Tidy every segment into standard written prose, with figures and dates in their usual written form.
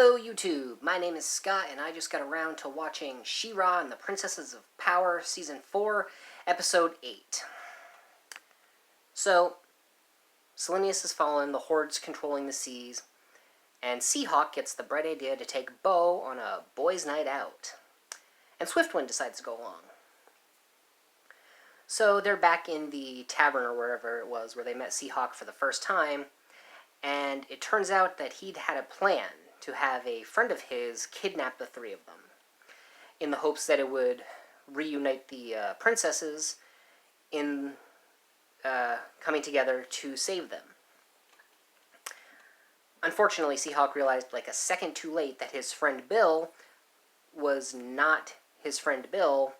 Hello YouTube, my name is Scott and I just got around to watching She-Ra and the Princesses of Power Season 4, Episode 8. So, Selenius has fallen, the Horde's controlling the seas, and Seahawk gets the bright idea to take Bo on a boys' night out. And Swiftwind decides to go along. So they're back in the tavern or wherever it was where they met Seahawk for the first time, and it turns out that he'd had a plan to have a friend of his kidnap the three of them, in the hopes that it would reunite the princesses in coming together to save them. Unfortunately, Seahawk realized like a second too late that his friend Bill was not his friend Bill,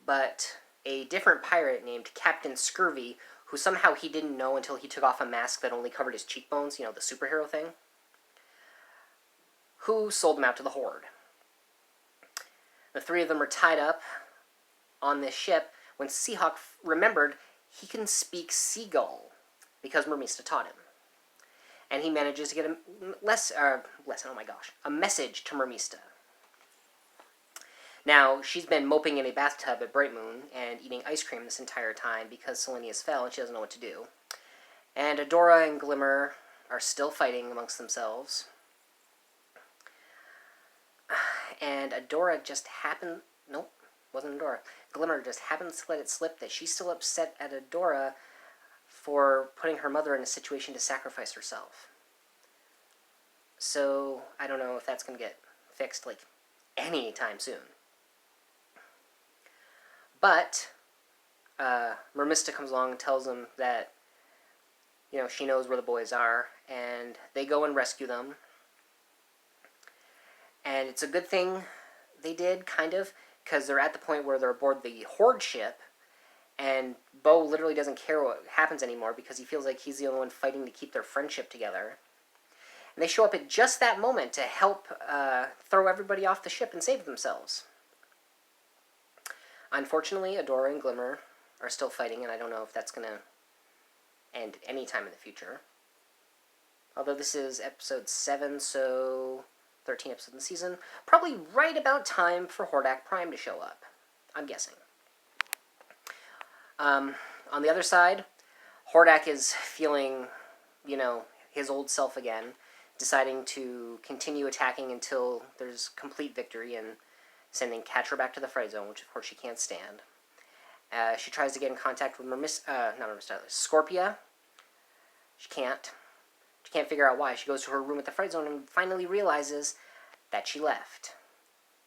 but a different pirate named Captain Scurvy, who somehow he didn't know until he took off a mask that only covered his cheekbones, you know, the superhero thing, who sold him out to the Horde. The three of them are tied up on this ship when Seahawk remembered he can speak Seagull, because Mermista taught him. And he manages to get a message to Mermista. Now, she's been moping in a bathtub at Bright Moon and eating ice cream this entire time because Selenius fell and she doesn't know what to do. And Adora and Glimmer are still fighting amongst themselves. And Adora just happened... Nope, wasn't Adora. Glimmer just happens to let it slip that she's still upset at Adora for putting her mother in a situation to sacrifice herself. So, I don't know if that's going to get fixed, like, any time soon. But, Mermista comes along and tells them that, you know, she knows where the boys are, and they go and rescue them. And it's a good thing they did, kind of, because they're at the point where they're aboard the Horde ship, and Bo literally doesn't care what happens anymore because he feels like he's the only one fighting to keep their friendship together. And they show up at just that moment to help throw everybody off the ship and save themselves. Unfortunately, Adora and Glimmer are still fighting, and I don't know if that's going to end any time in the future. Although this is episode 7, so 13 episodes in the season. Probably right about time for Hordak Prime to show up, I'm guessing. On the other side, Hordak is feeling, you know, his old self again, deciding to continue attacking until there's complete victory and sending Catra back to the Fright Zone, which of course she can't stand. She tries to get in contact with Scorpia. She can't. She can't figure out why. She goes to her room at the Fright Zone and finally realizes that she left.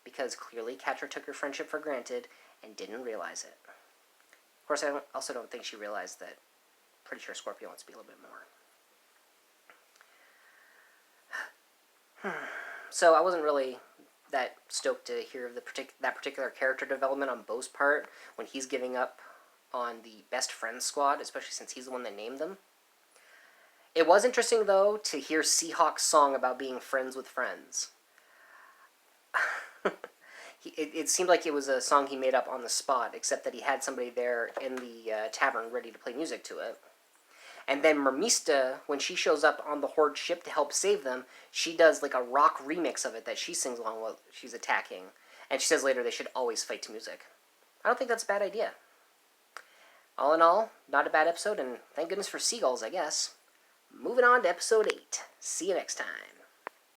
Because clearly Catra took her friendship for granted and didn't realize it. Of course, I also don't think she realized that. Pretty sure Scorpio wants to be a little bit more. So I wasn't really that stoked to hear of that particular character development on Bo's part when he's giving up on the best friends squad, especially since he's the one that named them. It was interesting, though, to hear Seahawk's song about being friends with friends. It seemed like it was a song he made up on the spot, except that he had somebody there in the tavern ready to play music to it. And then Mermista, when she shows up on the Horde ship to help save them, she does like a rock remix of it that she sings along while she's attacking. And she says later they should always fight to music. I don't think that's a bad idea. All in all, not a bad episode, and thank goodness for seagulls, I guess. Moving on to episode 8. See you next time.